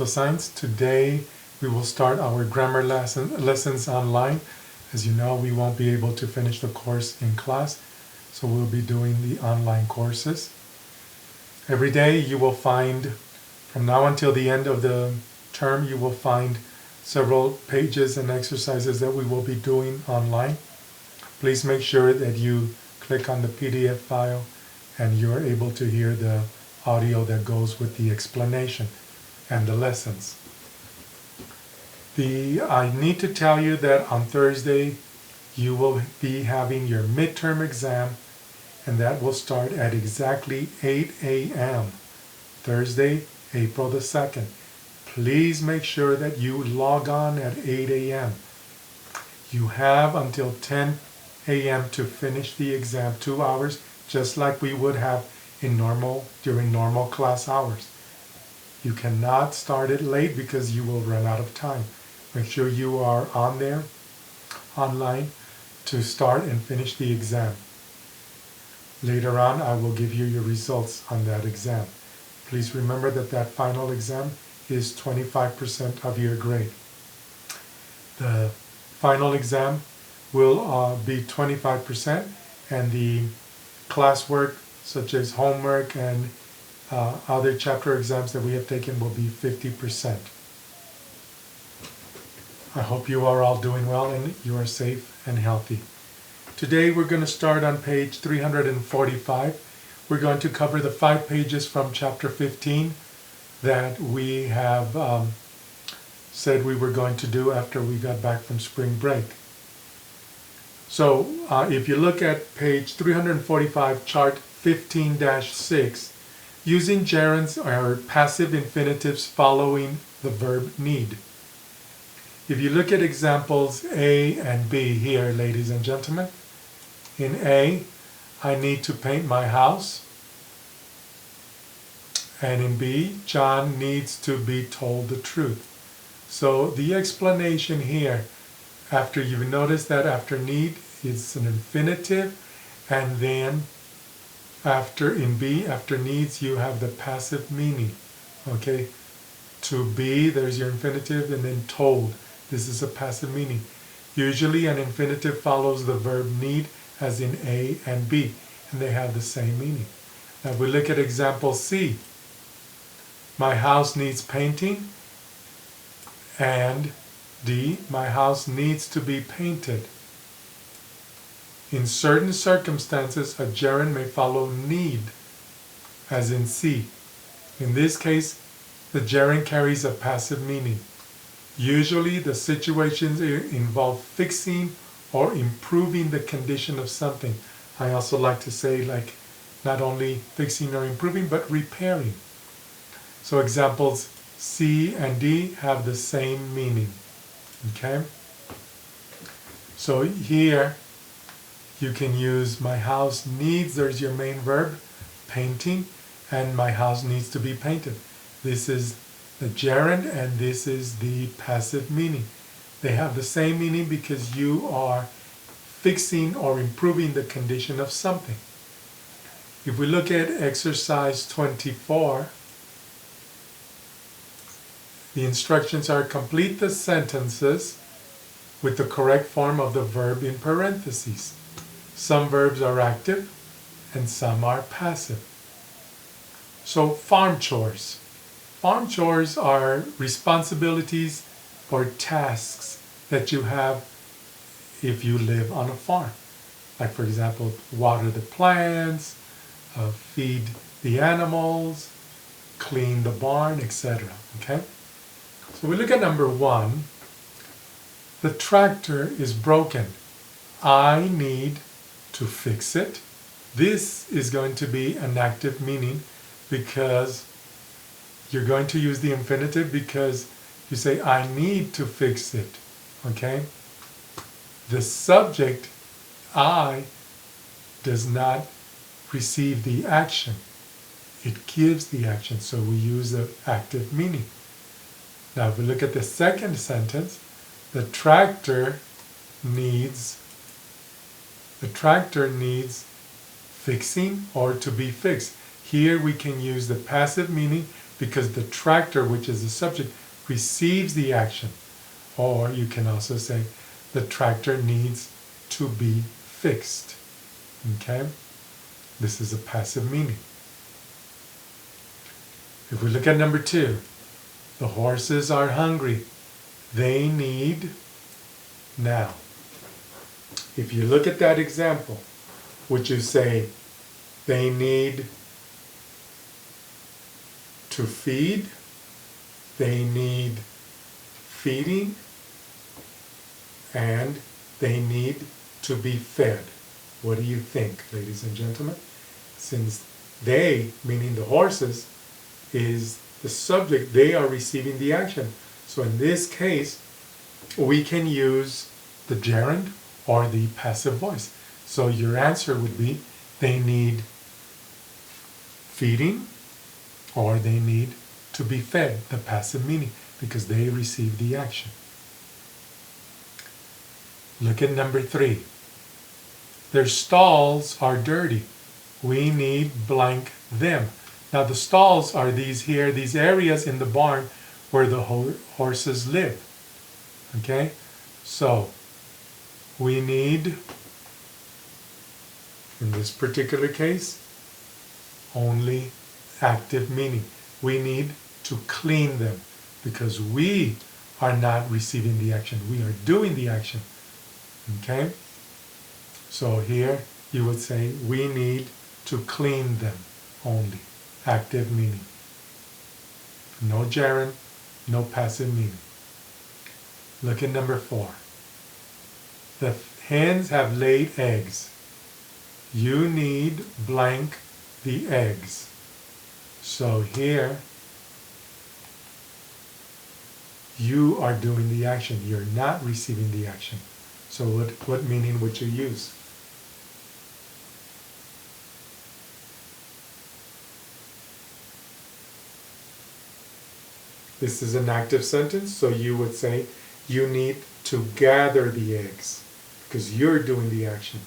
Alberto Sainz. Today we will start our grammar lessons online. As you know, we won't be able to finish the course in class, so we'll be doing the online courses. Every day you will find, from now until the end of the term, you will find several pages and exercises that we will be doing online. Please make sure that you click on the PDF file and you're able to hear the audio that goes with the explanation and the lessons. I need to tell you that on Thursday you will be having your midterm exam, and that will start at exactly 8 a.m. Thursday, April the 2nd. Please make sure that you log on at 8 a.m. You have until 10 a.m. to finish the exam, 2 hours, just like we would have during normal class hours. You cannot start it late because you will run out of time. Make sure you are on there, online, to start and finish the exam. Later on, I will give you your results on that exam. Please remember that that final exam is 25% of your grade. The final exam will be 25%, and the classwork, such as homework and other chapter exams that we have taken, will be 50%. I hope you are all doing well and you are safe and healthy. Today we're going to start on page 345. We're going to cover the 5 pages from chapter 15 that we have said we were going to do after we got back from spring break. So if you look at page 345, chart 15-6, using gerunds or passive infinitives following the verb need. If you look at examples A and B here, ladies and gentlemen, in A, I need to paint my house. And in B, John needs to be told the truth. So the explanation here, after you've noticed that after need, it's an infinitive, and then in B, after needs, you have the passive meaning. Okay? To be, there's your infinitive, and then told. This is a passive meaning. Usually an infinitive follows the verb need, as in A and B, and they have the same meaning. Now if we look at example C, my house needs painting, and D, my house needs to be painted. In certain circumstances, a gerund may follow need, as in C. In this case, the gerund carries a passive meaning. Usually the situations involve fixing or improving the condition of something. I also like to say, like, not only fixing or improving, but repairing. So examples C and D have the same meaning. Okay? So here you can use my house needs, there's your main verb, painting, and my house needs to be painted. This is the gerund and this is the passive meaning. They have the same meaning because you are fixing or improving the condition of something. If we look at exercise 24, the instructions are complete the sentences with the correct form of the verb in parentheses. Some verbs are active and some are passive. So farm chores. Farm chores are responsibilities or tasks that you have if you live on a farm. Like, for example, water the plants, feed the animals, clean the barn, etc. Okay? So we look at number 1. The tractor is broken. I need to fix it. This is going to be an active meaning because you're going to use the infinitive because you say, I need to fix it. Okay? The subject, I, does not receive the action. It gives the action, so we use the active meaning. Now if we look at the second sentence, the tractor needs fixing or to be fixed. Here we can use the passive meaning because the tractor, which is the subject, receives the action. Or you can also say the tractor needs to be fixed. Okay? This is a passive meaning. If we look at number 2, the horses are hungry. They need now. If you look at that example, would you say they need to feed? They need feeding? And they need to be fed. What do you think, ladies and gentlemen? Since they, meaning the horses, is the subject, they are receiving the action. So in this case, we can use the gerund or the passive voice. So your answer would be, they need feeding or they need to be fed, the passive meaning, because they receive the action. Look at number 3. Their stalls are dirty. We need blank them. Now the stalls are these here, these areas in the barn where the horses live. Okay? So we need, in this particular case, only active meaning. We need to clean them because we are not receiving the action. We are doing the action. Okay? So here you would say we need to clean them only. Active meaning. No gerund, no passive meaning. Look at number 4. The hens have laid eggs. You need blank the eggs. So here you are doing the action. You're not receiving the action. So what meaning would you use? This is an active sentence, so you would say you need to gather the eggs because you're doing the action.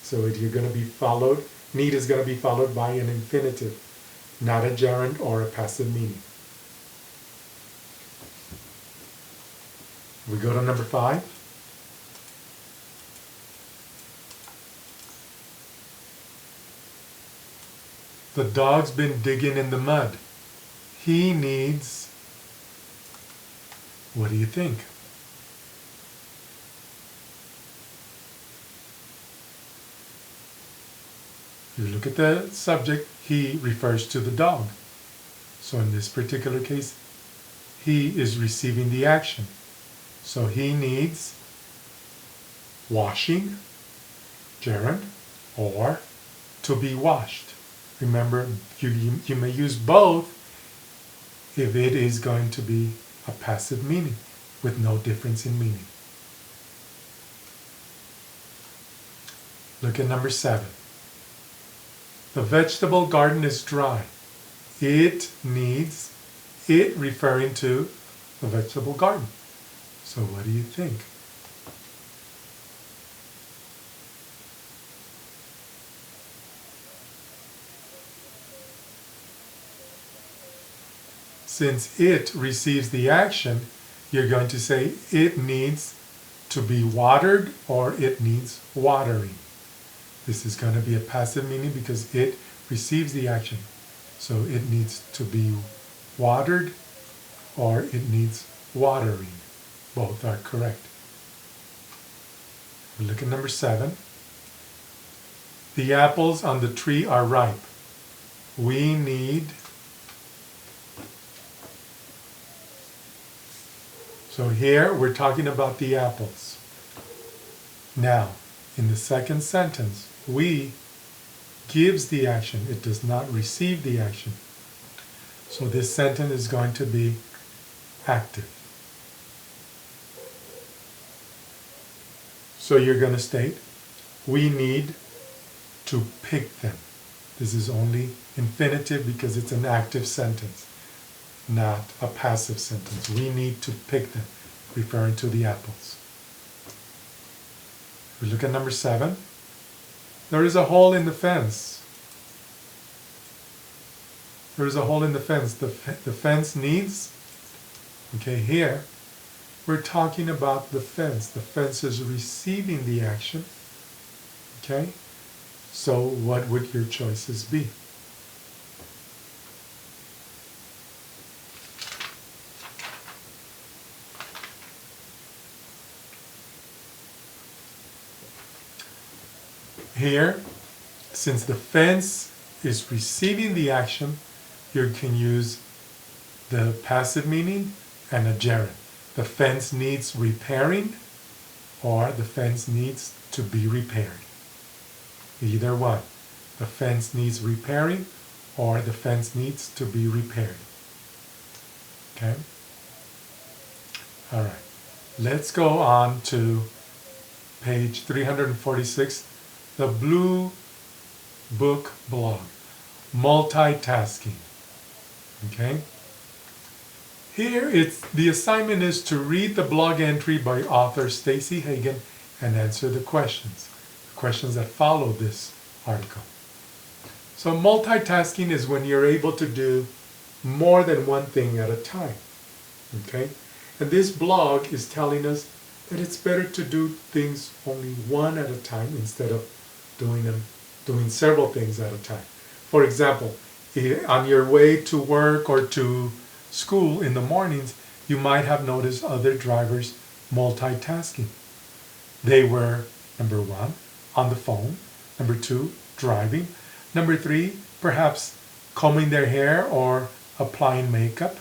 So you're going to be followed, need is going to be followed by an infinitive, not a gerund or a passive meaning. We go to number 5. The dog's been digging in the mud. He needs, what do you think? You look at the subject, he refers to the dog. So in this particular case, he is receiving the action. So he needs washing, gerund, or to be washed. Remember, you may use both if it is going to be a passive meaning with no difference in meaning. Look at number 7. The vegetable garden is dry. It needs, it referring to the vegetable garden. So what do you think? Since it receives the action, you're going to say it needs to be watered or it needs watering. This is going to be a passive meaning because it receives the action. So it needs to be watered or it needs watering. Both are correct. We look at number 7. The apples on the tree are ripe. We need, so here we're talking about the apples. Now, in the second sentence, we gives the action. It does not receive the action. So this sentence is going to be active. So you're going to state, we need to pick them. This is only infinitive because it's an active sentence, not a passive sentence. We need to pick them, referring to the apples. We look at number 7. There is a hole in the fence. There's a hole in the fence. The fence needs, okay, here, we're talking about the fence. The fence is receiving the action, okay? So what would your choices be? Here, since the fence is receiving the action, you can use the passive meaning and a gerund. The fence needs repairing, or the fence needs to be repaired. Either one. The fence needs repairing, or the fence needs to be repaired. Okay? All right. Let's go on to page 346, the Blue Book blog. Multitasking. Okay? Here the assignment is to read the blog entry by author Stacey Hagan and answer the questions that follow this article. So multitasking is when you're able to do more than one thing at a time. Okay? And this blog is telling us that it's better to do things only one at a time instead of doing several things at a time. For example, on your way to work or to school in the mornings, you might have noticed other drivers multitasking. They were, number one, on the phone. Number two, driving. Number three, perhaps combing their hair or applying makeup.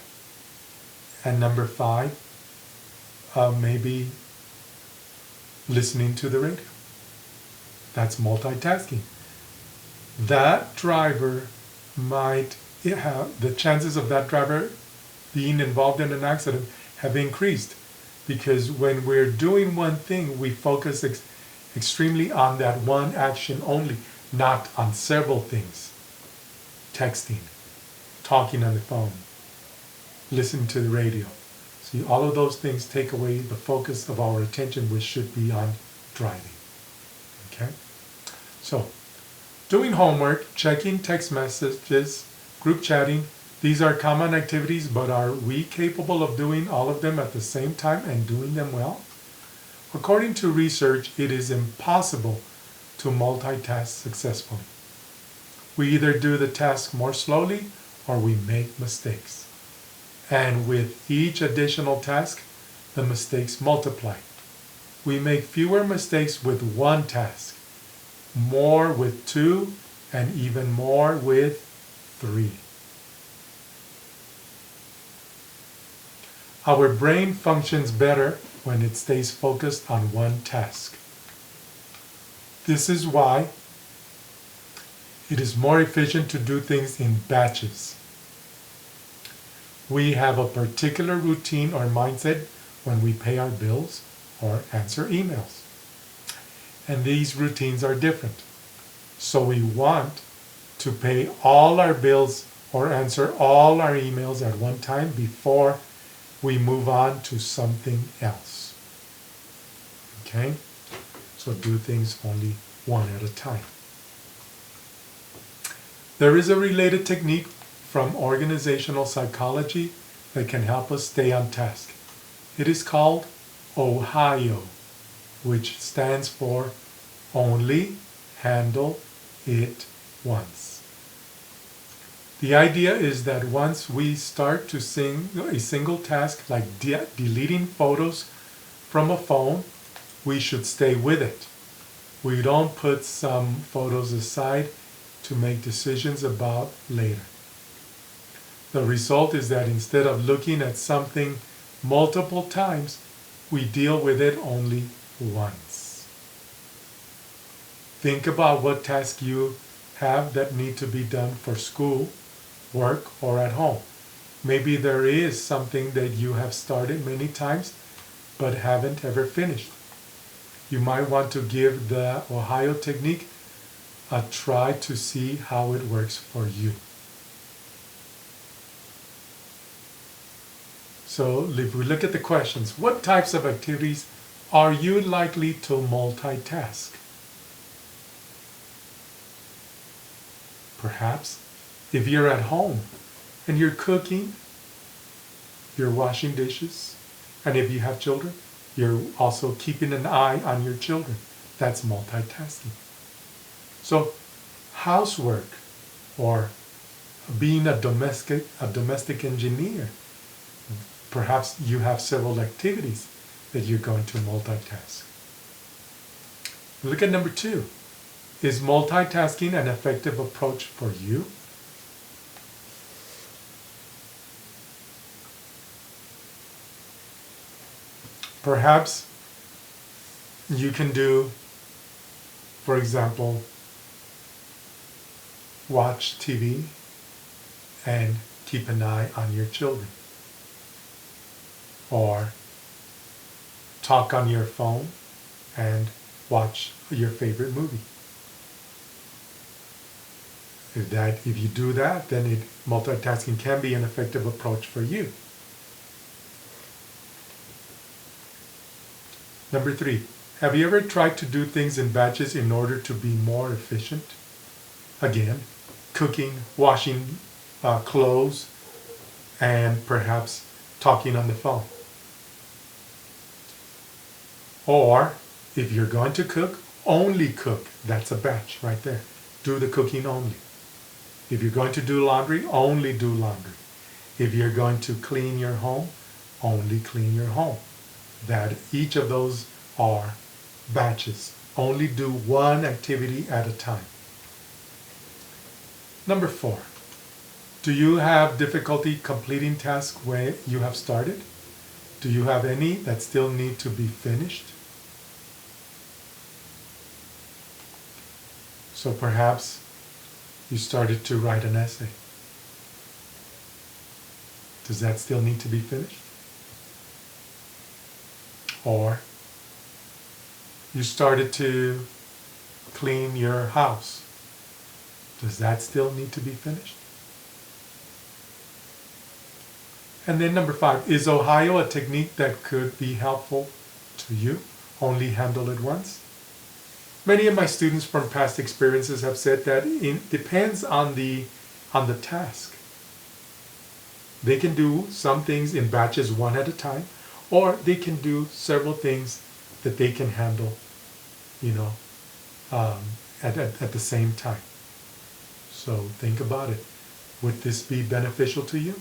And number five, maybe listening to the radio. That's multitasking. That driver might have, the chances of that driver being involved in an accident have increased, because when we're doing one thing, we focus extremely on that one action only, not on several things. Texting, talking on the phone, listening to the radio. See, all of those things take away the focus of our attention, which should be on driving. Okay? So, doing homework, checking text messages, group chatting, these are common activities, but are we capable of doing all of them at the same time and doing them well? According to research, it is impossible to multitask successfully. We either do the task more slowly or we make mistakes. And with each additional task, the mistakes multiply. We make fewer mistakes with one task, more with two, and even more with three. Our brain functions better when it stays focused on one task. This is why it is more efficient to do things in batches. We have a particular routine or mindset when we pay our bills or answer emails. And these routines are different. So we want to pay all our bills or answer all our emails at one time before we move on to something else. Okay? So do things only one at a time. There is a related technique from organizational psychology that can help us stay on task. It is called OHIO, which stands for Only Handle It Once. The idea is that once we start to sing a single task like deleting photos from a phone, we should stay with it. We don't put some photos aside to make decisions about later. The result is that instead of looking at something multiple times, we deal with it only once. Think about what tasks you have that need to be done for school, work, or at home. Maybe there is something that you have started many times but haven't ever finished. You might want to give the OHIO technique a try to see how it works for you. So if we look at the questions, what types of activities are you likely to multitask? Perhaps if you're at home, and you're cooking, you're washing dishes, and if you have children, you're also keeping an eye on your children. That's multitasking. So housework or being a domestic engineer, perhaps you have several activities that you're going to multitask. Look at number 2. Is multitasking an effective approach for you? Perhaps you can do, for example, watch TV and keep an eye on your children. Or talk on your phone and watch your favorite movie. If you do that, then multitasking can be an effective approach for you. Number 3, have you ever tried to do things in batches in order to be more efficient? Again, cooking, washing clothes, and perhaps talking on the phone. Or, if you're going to cook, only cook. That's a batch right there. Do the cooking only. If you're going to do laundry, only do laundry. If you're going to clean your home, only clean your home. That each of those are batches. Only do one activity at a time. Number 4, do you have difficulty completing tasks where you have started? Do you have any that still need to be finished? So perhaps you started to write an essay. Does that still need to be finished? Or you started to clean your house. Does that still need to be finished? And then number 5, is Ohio a technique that could be helpful to you? Only handle it once? Many of my students from past experiences have said that it depends on the task. They can do some things in batches one at a time, or they can do several things that they can handle, at the same time. So think about it. Would this be beneficial to you?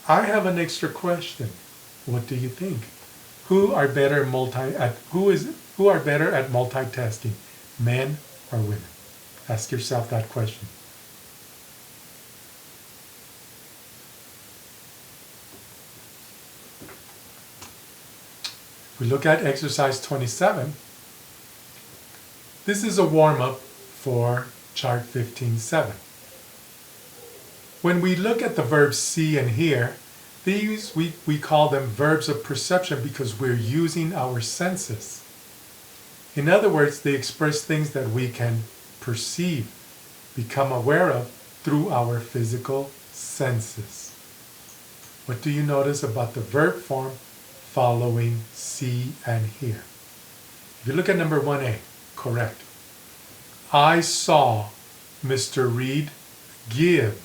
I have an extra question. What do you think? Who are better at multitasking, men or women? Ask yourself that question. We look at exercise 27. This is a warm-up for chart 15.7. When we look at the verbs see and hear, these we call them verbs of perception because we're using our senses. In other words, they express things that we can perceive, become aware of through our physical senses. What do you notice about the verb form following see and hear? If you look at number 1A, correct. I saw Mr. Reed give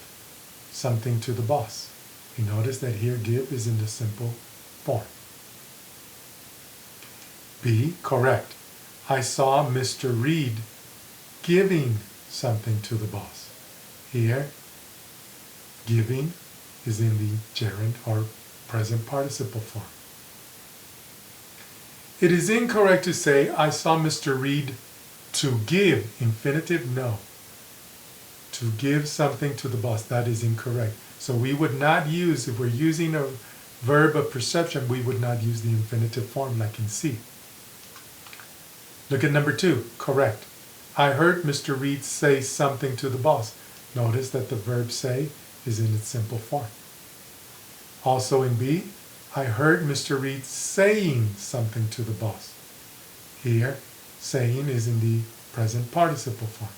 something to the boss. You notice that here give is in the simple form. B, correct. I saw Mr. Reed giving something to the boss. Here, giving is in the gerund or present participle form. It is incorrect to say, I saw Mr. Reed to give. Infinitive, no. To give something to the boss, that is incorrect. So we would not use, if we're using a verb of perception, we would not use the infinitive form like in C. Look at number 2, correct. I heard Mr. Reed say something to the boss. Notice that the verb say is in its simple form. Also in B, I heard Mr. Reed saying something to the boss. Here, saying is in the present participle form.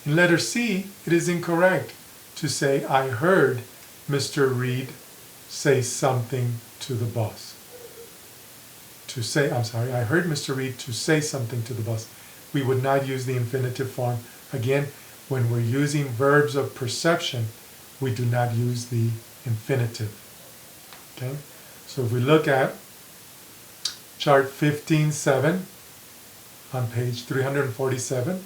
In letter C, it is incorrect to say, I heard Mr. Reed say something to the boss. I heard Mr. Reed to say something to the boss. We would not use the infinitive form. Again, when we're using verbs of perception, we do not use the infinitive. Okay? So if we look at chart 15.7 on page 347,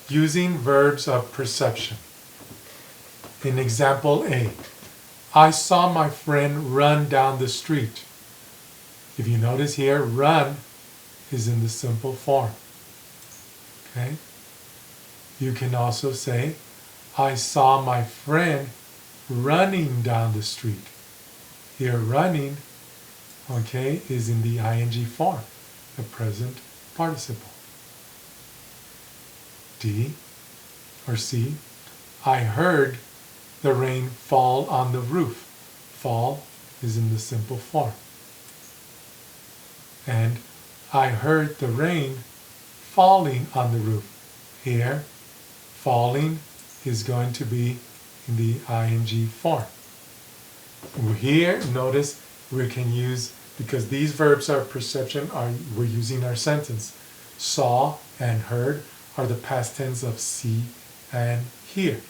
using verbs of perception. In example A, I saw my friend run down the street. If you notice here, run is in the simple form. Okay? You can also say, I saw my friend running down the street. Here, running, okay, is in the ing form, the present participle. D or C, I heard the rain fall on the roof. Fall is in the simple form. And I heard the rain falling on the roof. Here, falling is going to be in the ing form. Here, notice we can use, because these verbs of perception we're using our sentence. Saw and heard are the past tense of see and hear.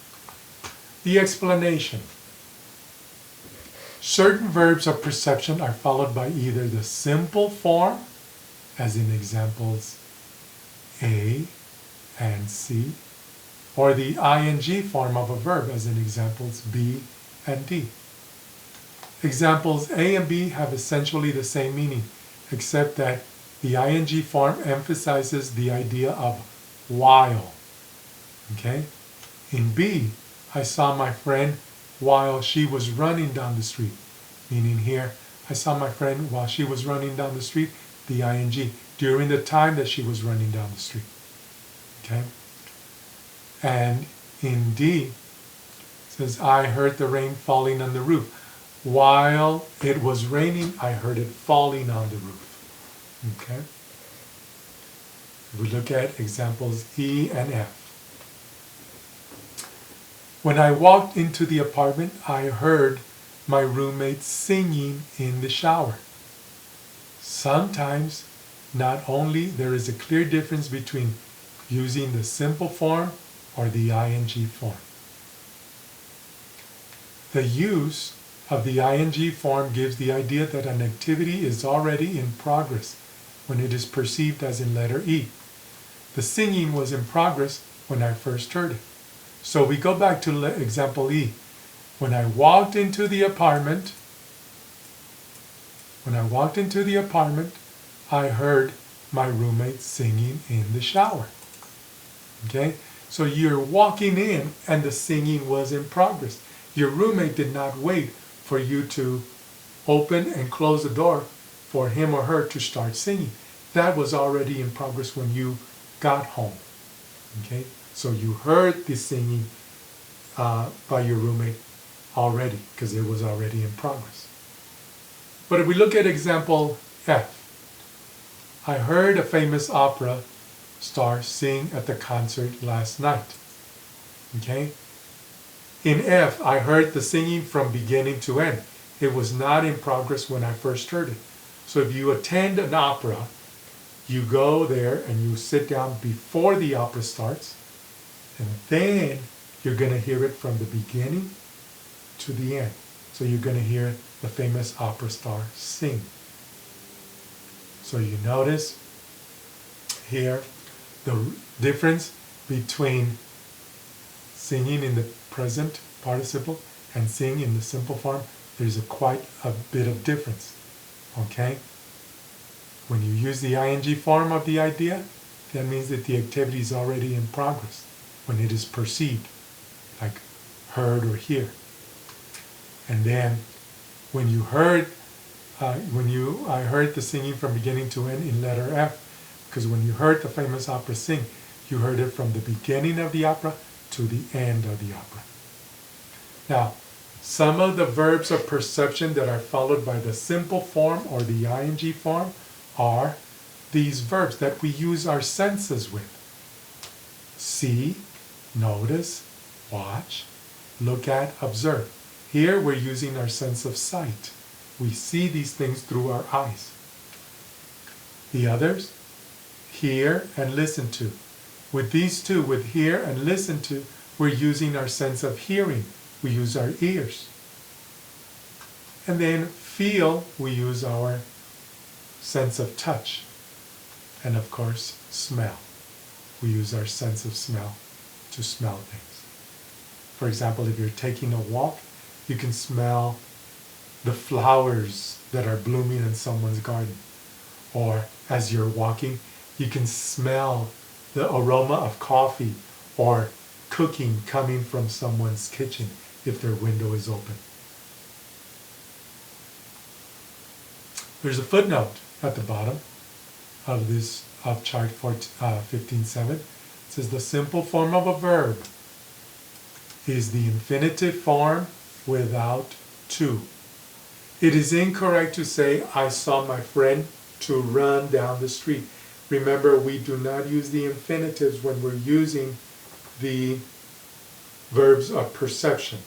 The explanation. Certain verbs of perception are followed by either the simple form, as in examples A and C, or the ing form of a verb, as in examples B and D. Examples A and B have essentially the same meaning, except that the ing form emphasizes the idea of while. Okay? In B, I saw my friend while she was running down the street. Meaning here, I saw my friend while she was running down the street, the ing, during the time that she was running down the street. Okay? And in D, it says, I heard the rain falling on the roof. While it was raining, I heard it falling on the roof. Okay? We look at examples E and F. When I walked into the apartment, I heard my roommate singing in the shower. Sometimes, not only there is a clear difference between using the simple form or the ing form. The use of the ing form gives the idea that an activity is already in progress when it is perceived as in letter E. The singing was in progress when I first heard it. So we go back to example E. When I walked into the apartment, I heard my roommate singing in the shower. Okay? So you're walking in and the singing was in progress. Your roommate did not wait for you to open and close the door for him or her to start singing. That was already in progress when you got home. Okay? So you heard the singing by your roommate already, because it was already in progress. But if we look at example F, I heard a famous opera star sing at the concert last night. Okay? In F, I heard the singing from beginning to end. It was not in progress when I first heard it. So if you attend an opera, you go there and you sit down before the opera starts, and then you're going to hear it from the beginning to the end. So you're going to hear the famous opera star sing. So you notice here the difference between singing in the present participle and singing in the simple form. There's quite a bit of difference. Okay? When you use the ing form of the idea, that means that the activity is already in progress when it is perceived, like heard or hear. And then when you heard, I heard the singing from beginning to end in letter F, because when you heard the famous opera sing, you heard it from the beginning of the opera to the end of the opera. Now, some of the verbs of perception that are followed by the simple form or the ing form are these verbs that we use our senses with. See, notice, watch, look at, observe. Here we're using our sense of sight. We see these things through our eyes. The others, hear and listen to. With these two, with hear and listen to, we're using our sense of hearing. We use our ears. And then feel, we use our sense of touch. And of course, smell. We use our sense of smell to smell things. For example, if you're taking a walk, you can smell the flowers that are blooming in someone's garden. Or as you're walking, you can smell the aroma of coffee or cooking coming from someone's kitchen if their window is open. There's a footnote at the bottom of chart 15.7. It says the simple form of a verb is the infinitive form without to. It is incorrect to say, I saw my friend to run down the street. Remember, we do not use the infinitives when we're using the verbs of perception.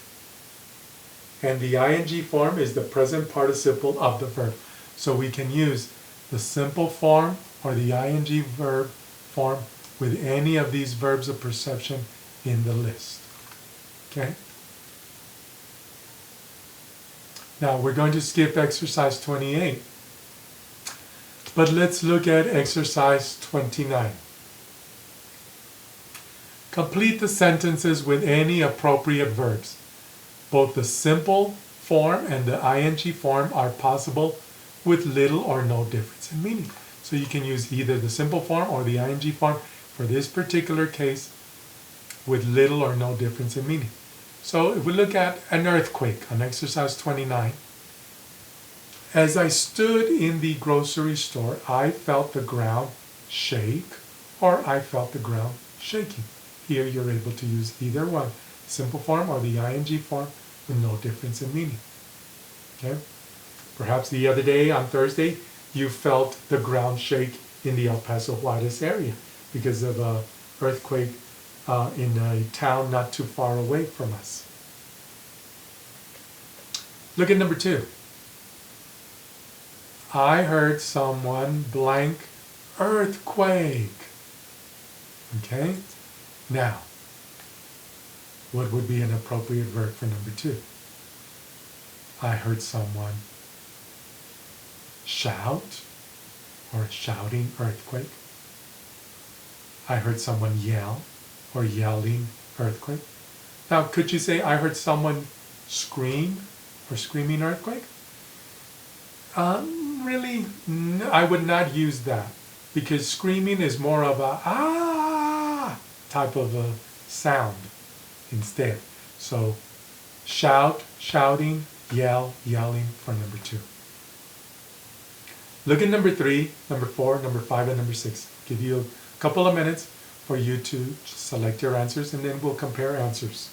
And the ing form is the present participle of the verb. So we can use the simple form or the ing verb form with any of these verbs of perception in the list. Okay? Now we're going to skip exercise 28. But let's look at exercise 29. Complete the sentences with any appropriate verbs. Both the simple form and the ing form are possible with little or no difference in meaning. So you can use either the simple form or the ing form for this particular case with little or no difference in meaning. So if we look at an earthquake on exercise 29, as I stood in the grocery store, I felt the ground shake, or I felt the ground shaking. Here you're able to use either one, simple form or the ing form with no difference in meaning. Okay? Perhaps the other day, on Thursday, you felt the ground shake in the El Paso Juarez area because of an earthquake in a town not too far away from us. Look at number 2. I heard someone blank earthquake. Okay? Now, what would be an appropriate verb for number 2? I heard someone shout or shouting earthquake. I heard someone yell or yelling earthquake. Now, could you say I heard someone scream or screaming earthquake? Really, I would not use that because screaming is more of a ah type of a sound instead. So shout, shouting, yell, yelling for number 2. Look at number 3, number 4, number 5, and number 6. Give you a couple of minutes for you to select your answers, and then we'll compare answers.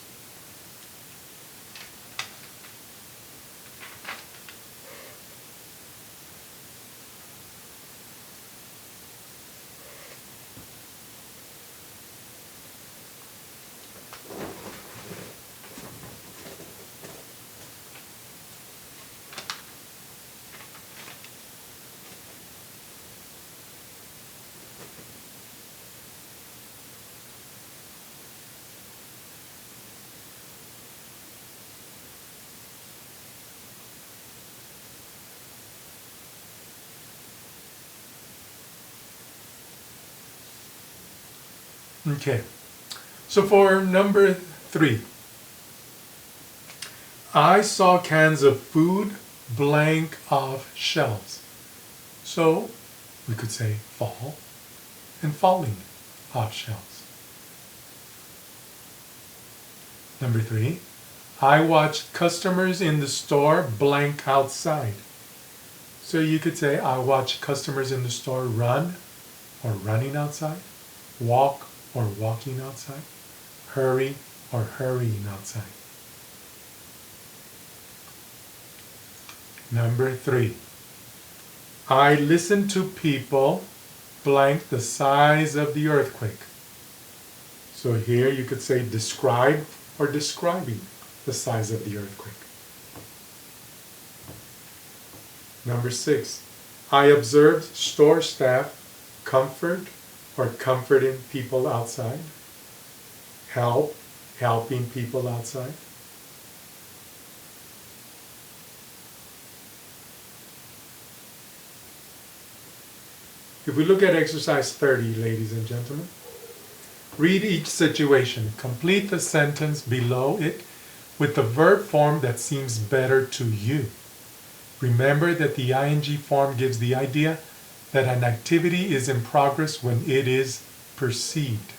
Okay, so for number 3, I saw cans of food blank off shelves. So we could say fall and falling off shelves. Number 3, I watched customers in the store blank outside. So you could say I watched customers in the store run or running outside, walk or walking outside, hurry or hurrying outside. Number 3, I listened to people blank the size of the earthquake. So here you could say describe or describing the size of the earthquake. Number 6, I observed store staff comfort or comforting people outside, helping people outside. If we look at exercise 30, ladies and gentlemen, read each situation. Complete the sentence below it with the verb form that seems better to you. Remember that the ing form gives the idea that an activity is in progress when it is perceived.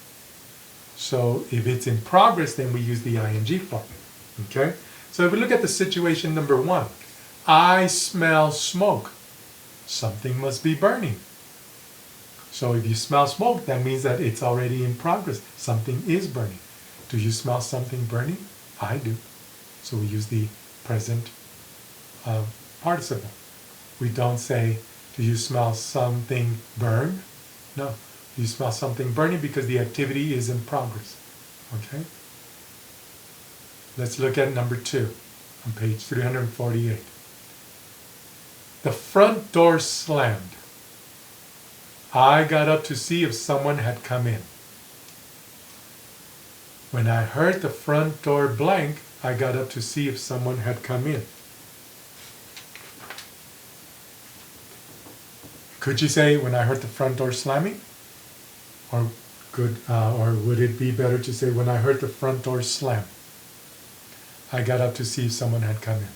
So if it's in progress, then we use the ing form. Okay? So if we look at the situation number 1, I smell smoke. Something must be burning. So if you smell smoke, that means that it's already in progress. Something is burning. Do you smell something burning? I do. So we use the present participle. We don't say, do you smell something burn? No. You smell something burning because the activity is in progress. Okay? Let's look at number 2 on page 348. The front door slammed. I got up to see if someone had come in. When I heard the front door blank, I got up to see if someone had come in. Could you say, when I heard the front door slamming? Or would it be better to say, when I heard the front door slam, I got up to see if someone had come in?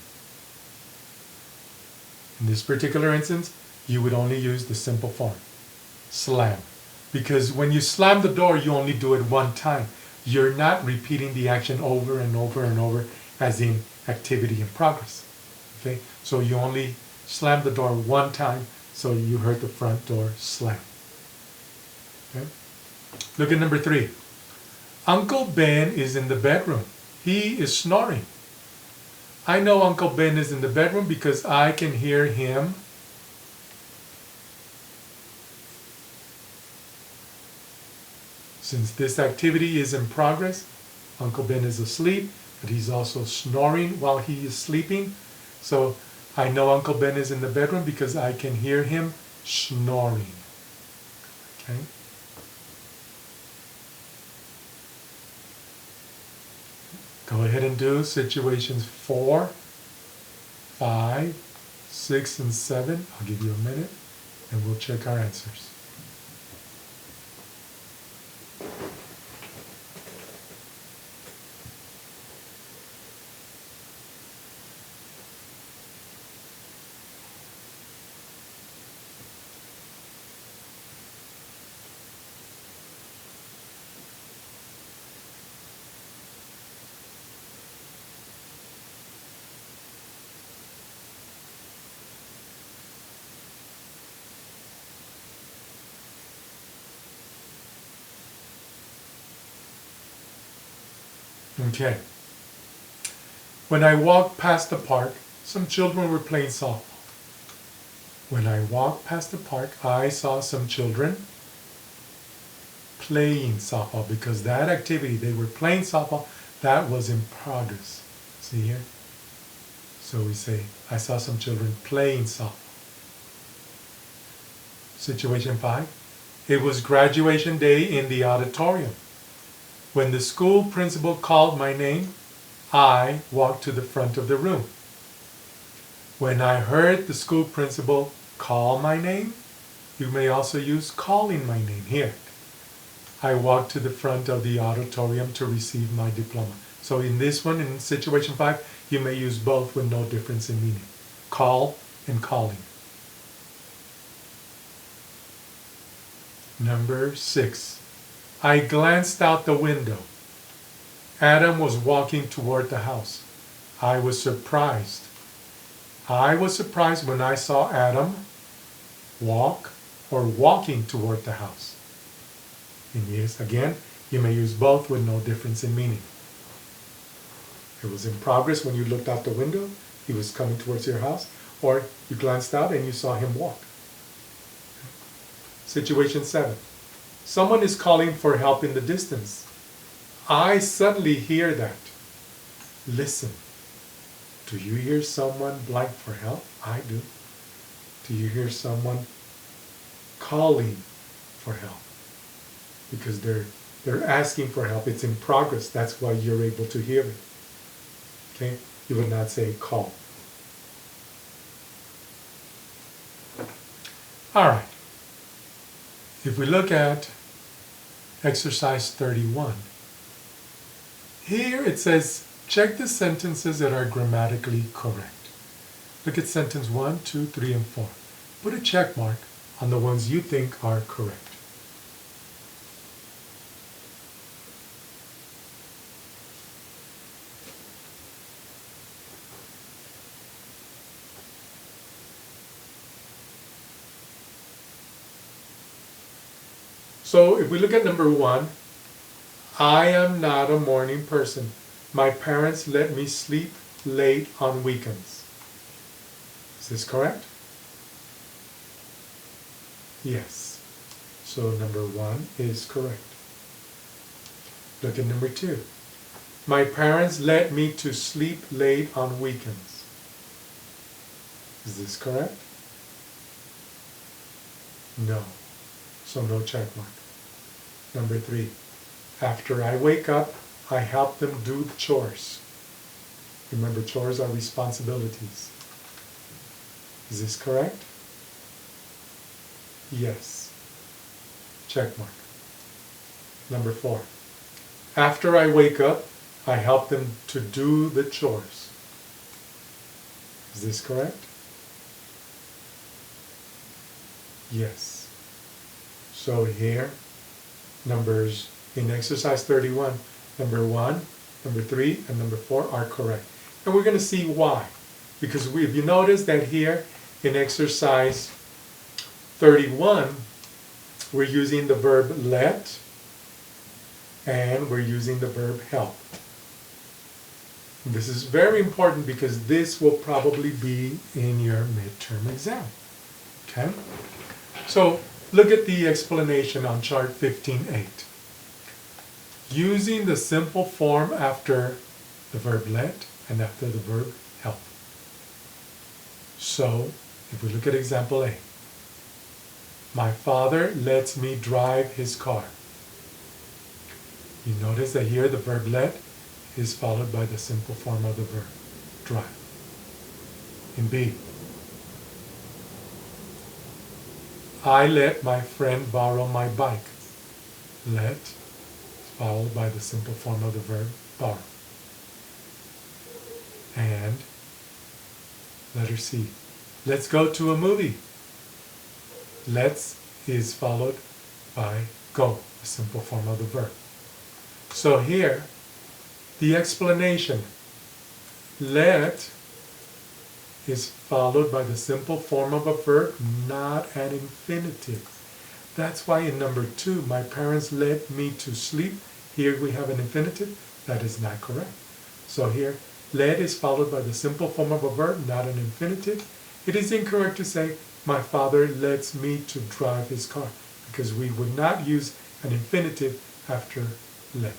In this particular instance, you would only use the simple form, slam. Because when you slam the door, you only do it one time. You're not repeating the action over and over and over as in activity in progress. Okay? So you only slam the door one time, so you heard the front door slam. Okay? Look at number 3. Uncle Ben is in the bedroom. He is snoring. I know Uncle Ben is in the bedroom because I can hear him Since this activity is in progress, Uncle Ben is asleep, but he's also snoring while he is sleeping. So I know Uncle Ben is in the bedroom because I can hear him snoring. Okay? Go ahead and do situations 4, 5, 6, and 7. I'll give you a minute and we'll check our answers. Okay. When I walked past the park, some children were playing softball. When I walked past the park, I saw some children playing softball because that activity, they were playing softball, that was in progress. See here? So we say, I saw some children playing softball. Situation 5. It was graduation day in the auditorium. When the school principal called my name, I walked to the front of the room. When I heard the school principal call my name, you may also use calling my name here. I walked to the front of the auditorium to receive my diploma. So in this one, in situation 5, you may use both with no difference in meaning. Call and calling. Number 6. I glanced out the window. Adam was walking toward the house. I was surprised. I was surprised when I saw Adam walk or walking toward the house. And yes, again, you may use both with no difference in meaning. It was in progress when you looked out the window. He was coming towards your house. Or you glanced out and you saw him walk. Situation 7. Someone is calling for help in the distance. I suddenly hear that. Listen. Do you hear someone blank for help? I do. Do you hear someone calling for help? because they're asking for help. It's in progress. That's why you're able to hear it. Okay? You would not say call. All right. If we look at exercise 31, here it says, check the sentences that are grammatically correct. Look at sentence 1, 2, 3, and 4. Put a check mark on the ones you think are correct. So if we look at number 1, I am not a morning person. My parents let me sleep late on weekends. Is this correct? Yes. So number 1 is correct. Look at number 2. My parents let me to sleep late on weekends. Is this correct? No. So no check mark. Number 3. After I wake up, I help them do the chores. Remember, chores are responsibilities. Is this correct? Yes. Check mark. Number 4. After I wake up, I help them to do the chores. Is this correct? Yes. So here, numbers in exercise 31, number 1, number 3, and number 4 are correct. And we're going to see why. Because if you notice that here in exercise 31, we're using the verb let, and we're using the verb help. This is very important because this will probably be in your midterm exam. Okay? So look at the explanation on chart 15.8. Using the simple form after the verb let and after the verb help. So if we look at example A, my father lets me drive his car. You notice that here the verb let is followed by the simple form of the verb drive. In B, I let my friend borrow my bike. Let is followed by the simple form of the verb borrow. And letter C, let's go to a movie. Let's is followed by go, the simple form of the verb. So here, the explanation, let is followed by the simple form of a verb, not an infinitive. That's why in number 2, my parents let me to sleep. Here we have an infinitive. That is not correct. So here, let is followed by the simple form of a verb, not an infinitive. It is incorrect to say, my father lets me to drive his car, because we would not use an infinitive after let.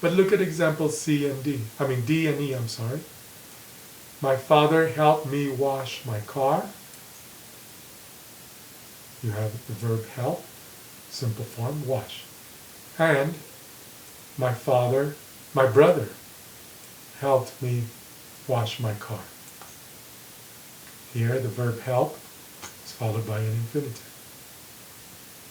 But look at examples C and D. D and E, I'm sorry. My father helped me wash my car. You have the verb help, simple form, wash. And my brother helped me wash my car. Here the verb help is followed by an infinitive.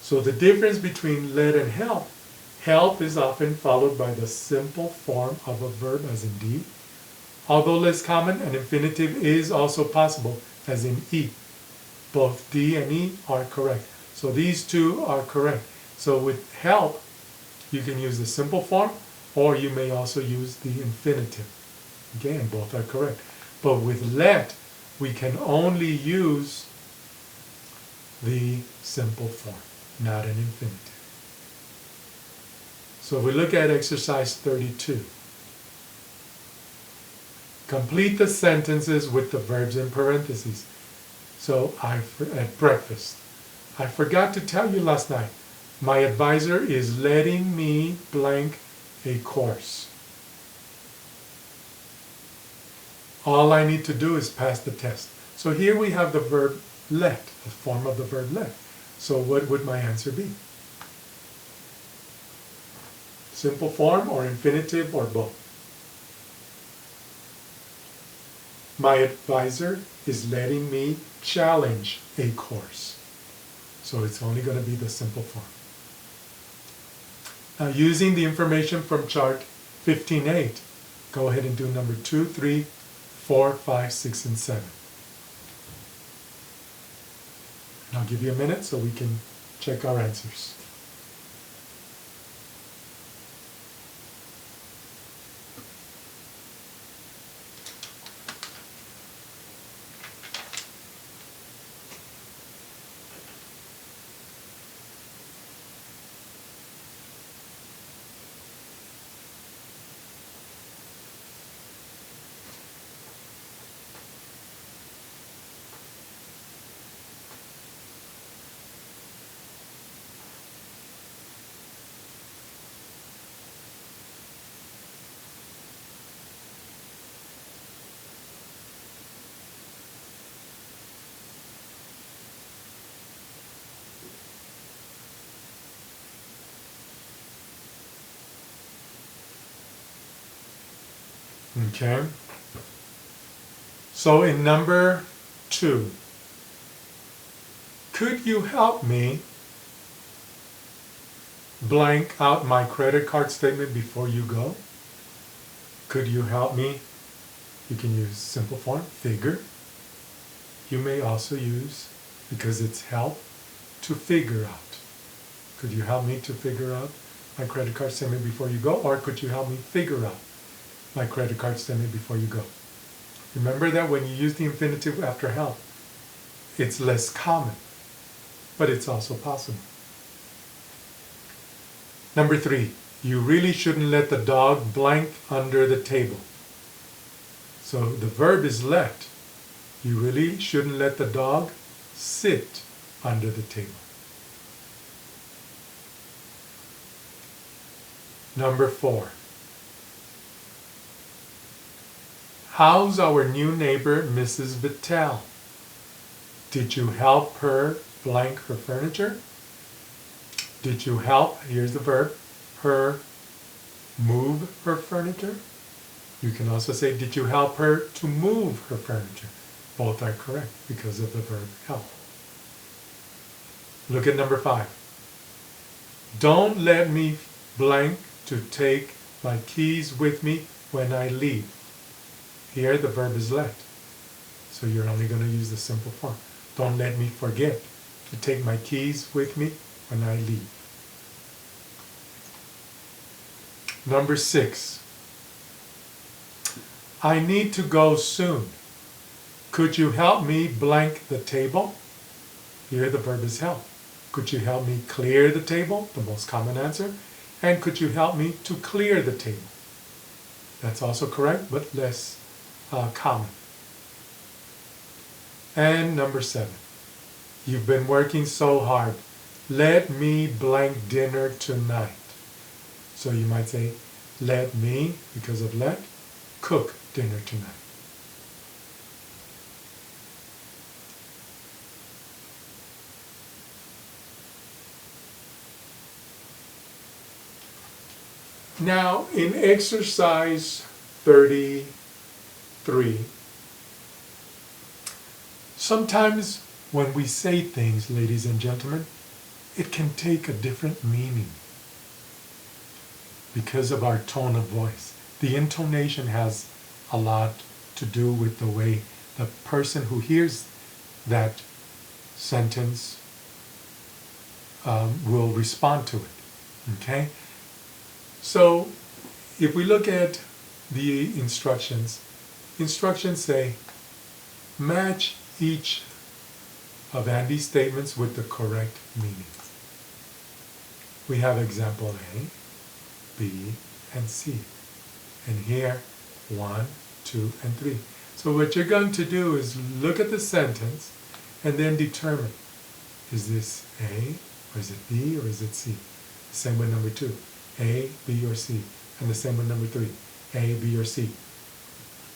So the difference between let and help is often followed by the simple form of a verb, as in D. Although less common, an infinitive is also possible, as in E. Both D and E are correct. So these two are correct. So with help, you can use the simple form, or you may also use the infinitive. Again, both are correct. But with let, we can only use the simple form, not an infinitive. So we look at exercise 32. Complete the sentences with the verbs in parentheses. So at breakfast, I forgot to tell you last night, my advisor is letting me blank a course. All I need to do is pass the test. So here we have the verb let, the form of the verb let. So what would my answer be? Simple form or infinitive or both. My advisor is letting me challenge a course. So it's only going to be the simple form. Now using the information from chart 15.8, go ahead and do number 2, 3, 4, 5, 6, and 7. And I'll give you a minute so we can check our answers. Okay. So in number 2, could you help me blank out my credit card statement before you go? Could you help me? You can use simple form, figure. You may also use, because it's help, to figure out. Could you help me to figure out my credit card statement before you go? Or could you help me figure out my credit card statement before you go? Remember that when you use the infinitive after help, it's less common, but it's also possible. Number 3, you really shouldn't let the dog blank under the table. So the verb is let. You really shouldn't let the dog sit under the table. Number 4. How's our new neighbor, Mrs. Vitale? Did you help her blank her furniture? Did you help, here's the verb, her move her furniture? You can also say, did you help her to move her furniture? Both are correct because of the verb help. Look at number 5. Don't let me blank to take my keys with me when I leave. Here the verb is let. So you're only going to use the simple form. Don't let me forget to take my keys with me when I leave. Number 6. I need to go soon. Could you help me blank the table? Here the verb is help. Could you help me clear the table? The most common answer. And could you help me to clear the table? That's also correct, but less common. And number 7. You've been working so hard. Let me blank dinner tonight. So you might say, let me, because of let, cook dinner tonight. Now, in exercise 33, sometimes when we say things, ladies and gentlemen, it can take a different meaning because of our tone of voice. The intonation has a lot to do with the way the person who hears that sentence will respond to it. Okay? So if we look at the instructions say match each of Andy's statements with the correct meaning. We have example A, B, and C. And here, 1, 2, and 3. So what you're going to do is look at the sentence and then determine, is this A, or is it B, or is it C? The same with number 2, A, B, or C. And the same with number 3, A, B, or C.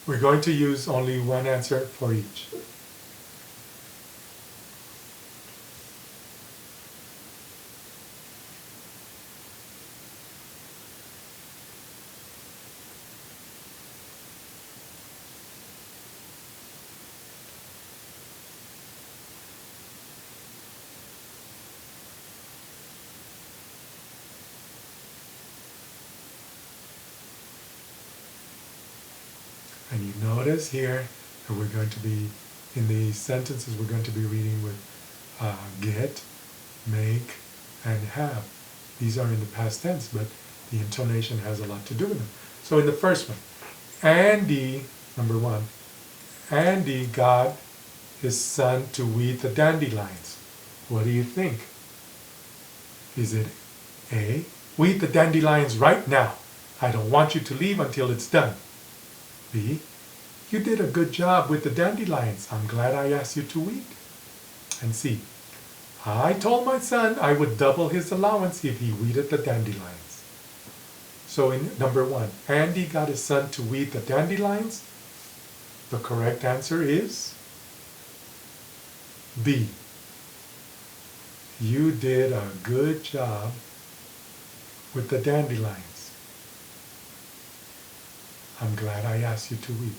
We're going to use only one answer for each. notice here that we're going to be, in these sentences, we're going to be reading with get, make, and have. These are in the past tense, but the intonation has a lot to do with them. So in the first one, Andy, number one, Andy got his son to weed the dandelions. What do you think? Is it A, weed the dandelions right now. I don't want you to leave until it's done. B, you did a good job with the dandelions. I'm glad I asked you to weed. And C, I told my son I would double his allowance if he weeded the dandelions. So in number one, Andy got his son to weed the dandelions. The correct answer is B. You did a good job with the dandelions. I'm glad I asked you to weed.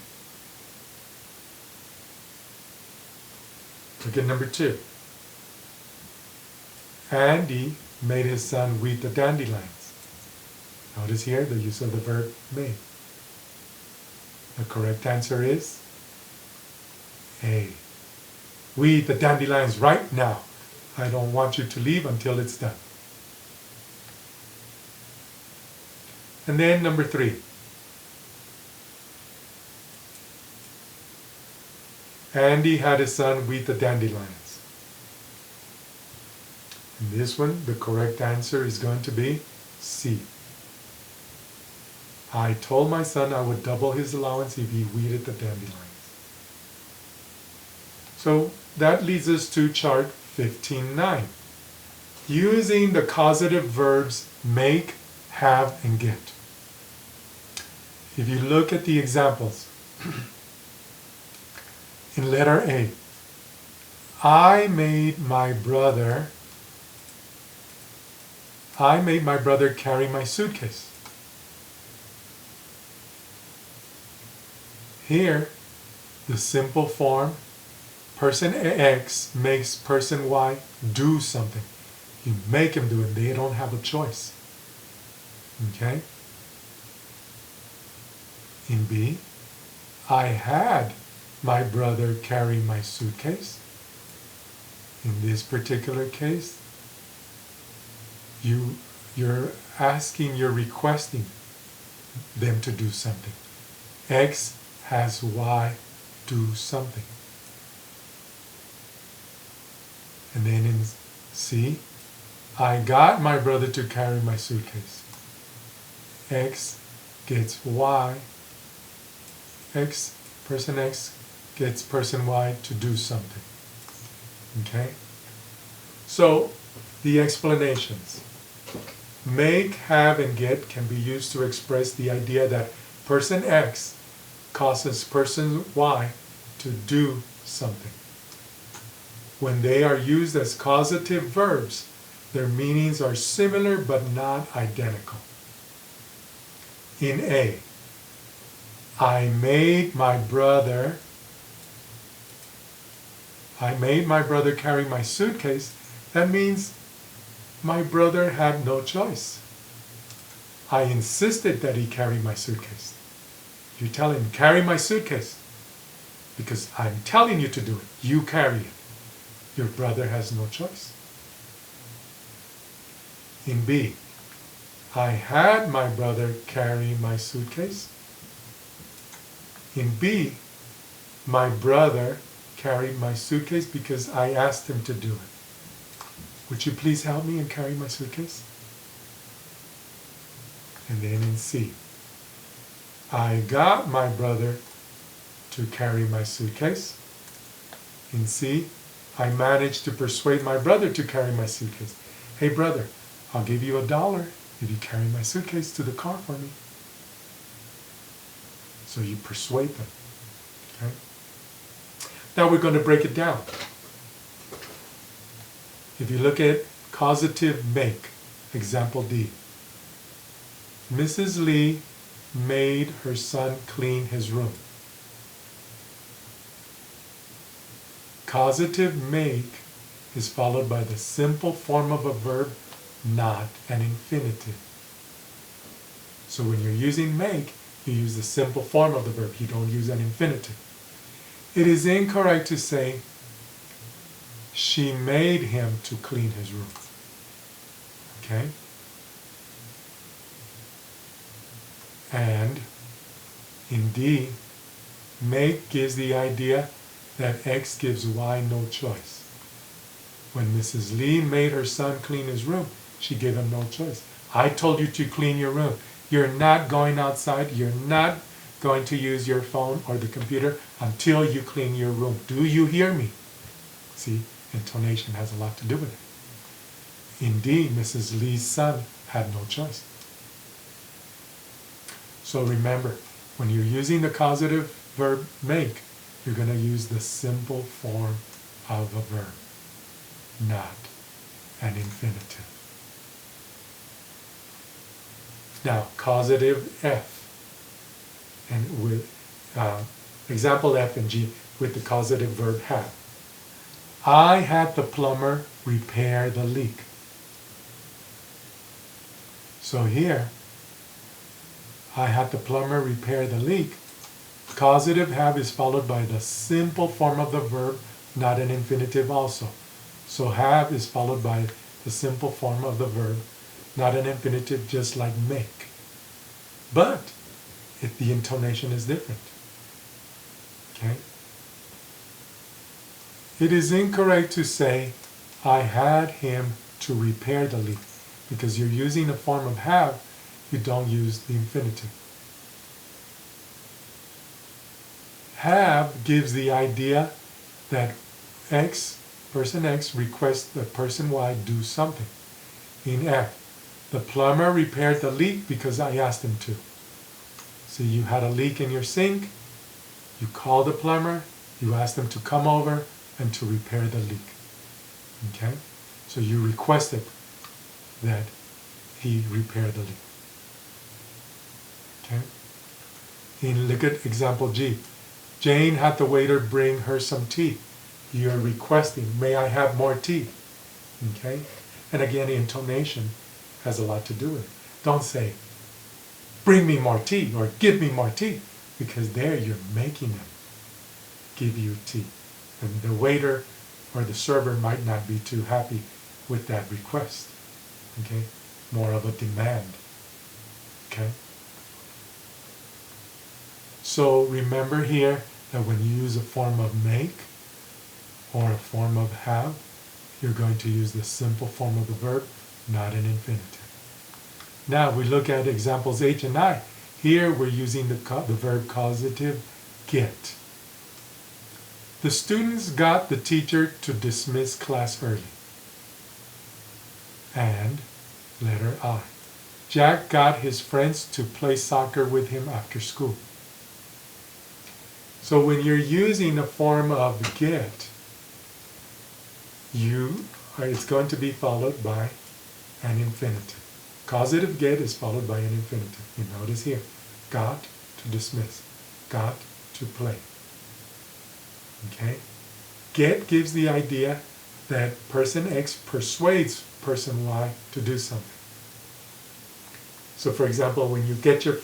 Look at number two. Andy made his son weed the dandelions. Notice here the use of the verb made. The correct answer is A. Weed the dandelions right now. I don't want you to leave until it's done. And then number three. Andy had his son weed the dandelions. In this one, the correct answer is going to be C. I told my son I would double his allowance if he weeded the dandelions. So that leads us to chart 15.9. Using the causative verbs make, have, and get. If you look at the examples, in letter A, I made my brother carry my suitcase. Here, the simple form, person X makes person Y do something. You make him do it. They don't have a choice. Okay? In B, I had my brother carry my suitcase. In this particular case, you're requesting them to do something. X has Y do something. And then in C, I got my brother to carry my suitcase. X gets Y. Person X gets person Y to do something. Okay? So, the explanations. Make, have, and get can be used to express the idea that person X causes person Y to do something. When they are used as causative verbs, their meanings are similar but not identical. In A, I made my brother carry my suitcase. That means my brother had no choice. I insisted that he carry my suitcase. You tell him, carry my suitcase. Because I'm telling you to do it. You carry it. Your brother has no choice. In B, I had my brother carry my suitcase. In B, my brother carried my suitcase because I asked him to do it. Would you please help me and carry my suitcase? And then in C, I got my brother to carry my suitcase. In C, I managed to persuade my brother to carry my suitcase. Hey brother, I'll give you $1 if you carry my suitcase to the car for me. So you persuade them. Okay? Now we're going to break it down. If you look at causative make, example D. Mrs. Lee made her son clean his room. Causative make is followed by the simple form of a verb, not an infinitive. So when you're using make, You use the simple form of the verb. You don't use an infinitive. It is incorrect to say, she made him to clean his room. Okay? And in D, make gives the idea that X gives Y no choice. When Mrs. Lee made her son clean his room, she gave him no choice. I told you to clean your room. You're not going outside. You're not going to use your phone or the computer until you clean your room. Do you hear me? See, intonation has a lot to do with it. Indeed, Mrs. Lee's son had no choice. So remember, when you're using the causative verb make, you're going to use the simple form of a verb, not an infinitive. Now, causative F, and with example F and G with the causative verb have. I had the plumber repair the leak. So here, I had the plumber repair the leak. Causative have is followed by the simple form of the verb, not an infinitive also. So have is followed by the simple form of the verb, not an infinitive, just like make. But the intonation is different. Okay? It is incorrect to say, I had him to repair the leak, because you're using a form of have, you don't use the infinitive. Have gives the idea that person X requests that person Y do something. In F, the plumber repaired the leak because I asked him to. So you had a leak in your sink, you called the plumber, you asked him to come over and to repair the leak. Okay? So you requested that he repair the leak. Okay? Look at example G. Jane had the waiter bring her some tea. You're requesting, may I have more tea? Okay? And again, intonation has a lot to do with it. Don't say, bring me more tea or give me more tea, because there you're making them give you tea. And the waiter or the server might not be too happy with that request. Okay? More of a demand. Okay? So remember here that when you use a form of make or a form of have, you're going to use the simple form of the verb, not an infinitive. Now we look at examples H and I. Here we're using the verb causative get. The students got the teacher to dismiss class early. And letter I. Jack got his friends to play soccer with him after school. So when you're using a form of get, it's going to be followed by an infinitive. Causative get is followed by an infinitive. You notice here, got to dismiss, got to play. Okay? Get gives the idea that person X persuades person Y to do something. So for example, when you get your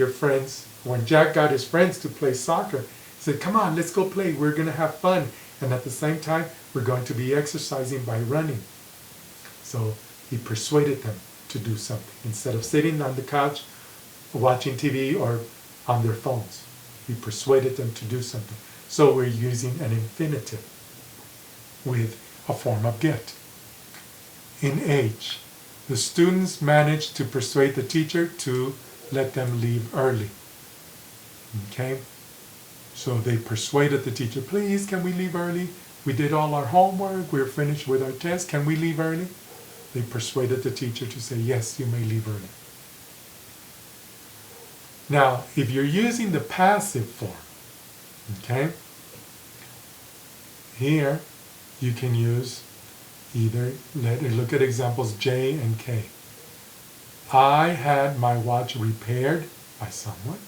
friends, when Jack got his friends to play soccer, he said, come on, let's go play, we're going to have fun. And at the same time, we're going to be exercising by running. So he persuaded them to do something instead of sitting on the couch watching TV or on their phones. He persuaded them to do something. So we're using an infinitive with a form of get. In H, the students managed to persuade the teacher to let them leave early. Okay? So they persuaded the teacher, please, can we leave early? We did all our homework, we're finished with our test, can we leave early? They persuaded the teacher to say, yes, you may leave early. Now, if you're using the passive form, okay, here you can use either, look at examples J and K. I had my watch repaired by someone.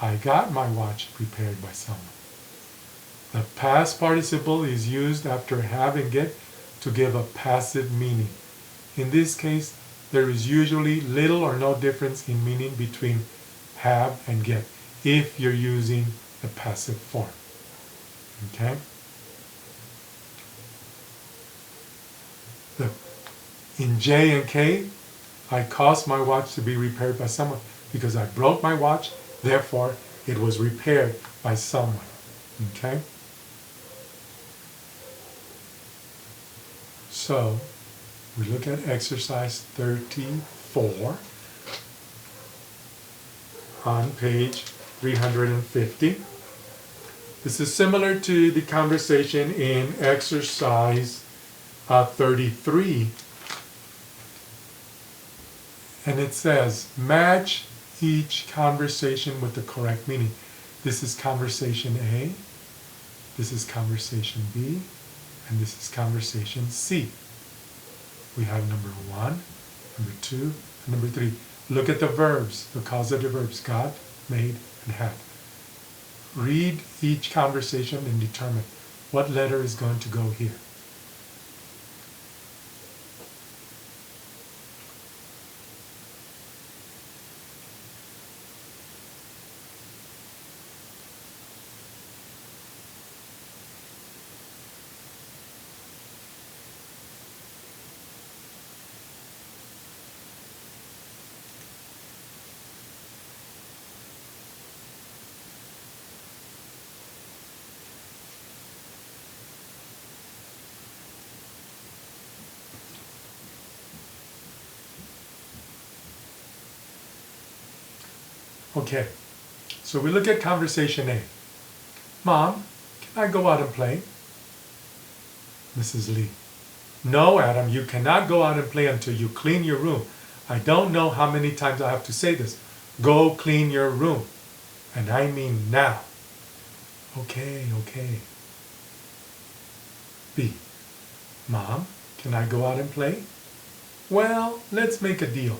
I got my watch repaired by someone. The past participle is used after have and get to give a passive meaning. In this case, there is usually little or no difference in meaning between have, and get if you're using the passive form. Okay? In J and K, I caused my watch to be repaired by someone because I broke my watch, therefore it was repaired by someone. Okay? So, we look at exercise 34 on page 350. This is similar to the conversation in exercise 33. And it says, match each conversation with the correct meaning. This is conversation A, this is conversation B, and this is conversation C. We have number 1, number 2, and number 3. Look at the verbs, the causative verbs, got, made, and had. Read each conversation and determine what letter is going to go here. Okay, so we look at conversation A. Mom, can I go out and play? Mrs. Lee. No, Adam, you cannot go out and play until you clean your room. I don't know how many times I have to say this. Go clean your room. And I mean now. Okay. B. Mom, can I go out and play? Well, let's make a deal.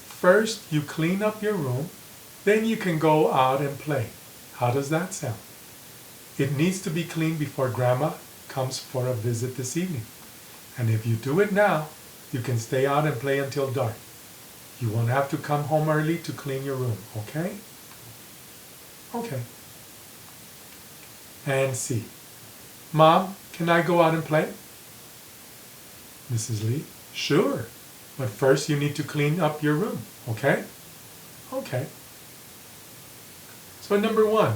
First, you clean up your room, then you can go out and play. How does that sound? It needs to be cleaned before Grandma comes for a visit this evening. And if you do it now, you can stay out and play until dark. You won't have to come home early to clean your room, okay? Okay. And C. Mom, can I go out and play? Mrs. Lee. Sure. But first you need to clean up your room, okay? Okay. So number 1,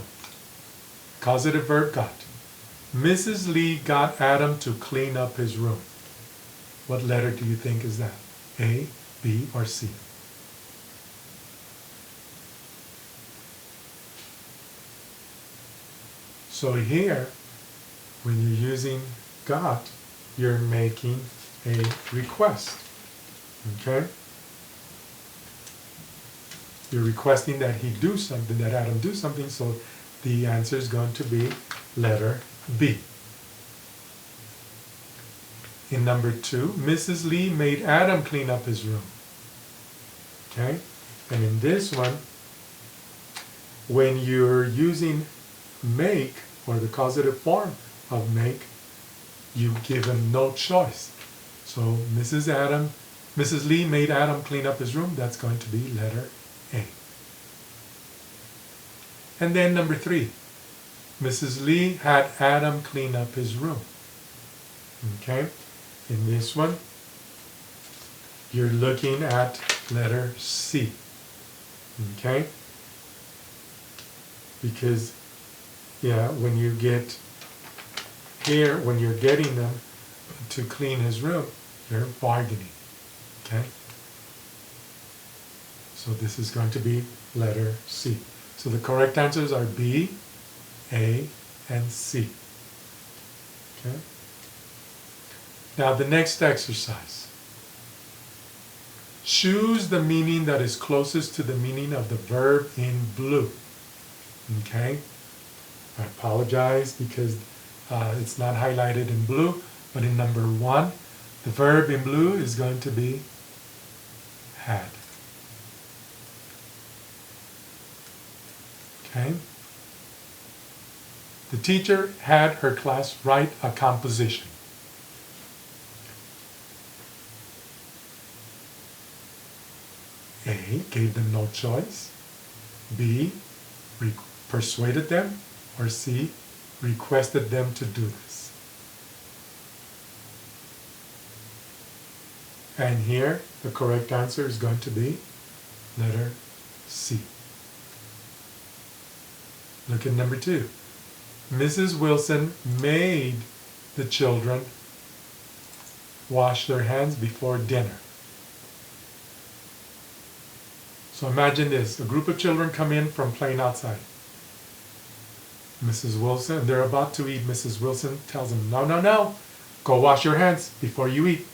causative verb got. Mrs. Lee got Adam to clean up his room. What letter do you think is that? A, B, or C? So here, when you're using got, you're making a request. Okay? You're requesting that he do something, that Adam do something, so the answer is going to be letter B. In number 2, Mrs. Lee made Adam clean up his room. Okay? And in this one, when you're using make, or the causative form of make, you give him no choice. So Mrs. Lee made Adam clean up his room. That's going to be letter A. And then number 3, Mrs. Lee had Adam clean up his room. Okay? In this one, you're looking at letter C. Okay? Because, yeah, when you get here, when you're getting them to clean his room, you're bargaining. Okay? So this is going to be letter C. So the correct answers are B, A, and C. Okay? Now the next exercise. Choose the meaning that is closest to the meaning of the verb in blue. Okay? I apologize because it's not highlighted in blue, but in number 1, the verb in blue is going to be had. Okay? The teacher had her class write a composition. A, gave them no choice. B, persuaded them, or C, requested them to do this. And here, the correct answer is going to be letter C. Look at number 2. Mrs. Wilson made the children wash their hands before dinner. So imagine this. A group of children come in from playing outside. Mrs. Wilson, they're about to eat. Mrs. Wilson tells them, no, no, no. Go wash your hands before you eat.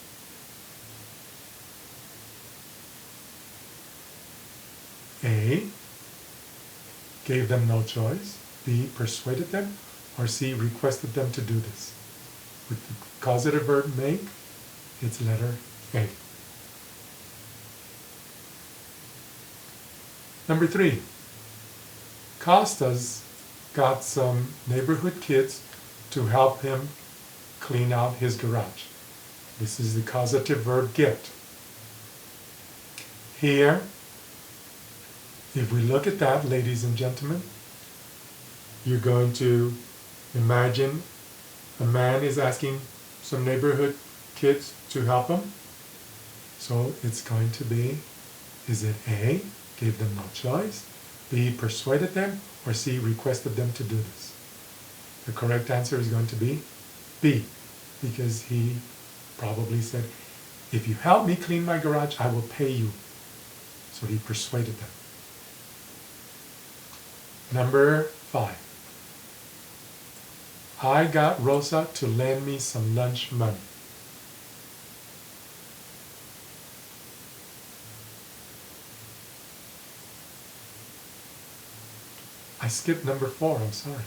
A, gave them no choice. B, persuaded them. Or C, requested them to do this. With the causative verb make, it's letter A. Number 3, Costas got some neighborhood kids to help him clean out his garage. This is the causative verb get. Here, if we look at that, ladies and gentlemen, you're going to imagine a man is asking some neighborhood kids to help him. So it's going to be, is it A, gave them no choice, B, persuaded them, or C, requested them to do this? The correct answer is going to be B, because he probably said, if you help me clean my garage, I will pay you. So he persuaded them. Number 5. I got Rosa to lend me some lunch money. I skipped number 4, I'm sorry.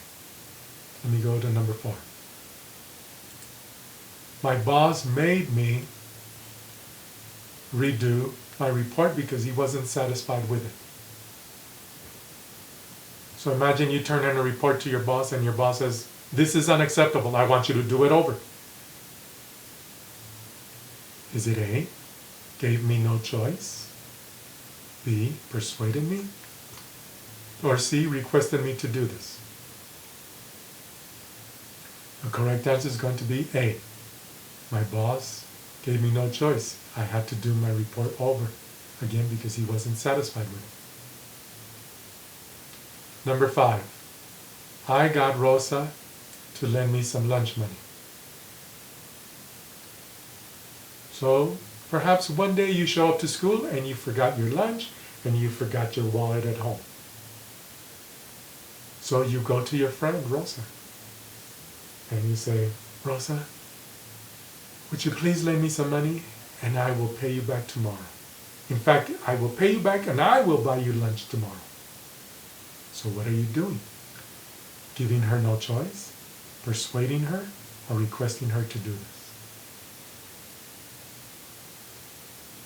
Let me go to number 4. My boss made me redo my report because he wasn't satisfied with it. So imagine you turn in a report to your boss and your boss says, this is unacceptable, I want you to do it over. Is it A, gave me no choice? B, persuaded me? Or C, requested me to do this? The correct answer is going to be A. My boss gave me no choice. I had to do my report over again because he wasn't satisfied with it. Number 5. I got Rosa to lend me some lunch money. So perhaps one day you show up to school and you forgot your lunch and you forgot your wallet at home. So you go to your friend Rosa and you say, Rosa, would you please lend me some money and I will pay you back tomorrow. In fact, I will pay you back and I will buy you lunch tomorrow. So what are you doing? Giving her no choice? Persuading her? Or requesting her to do this?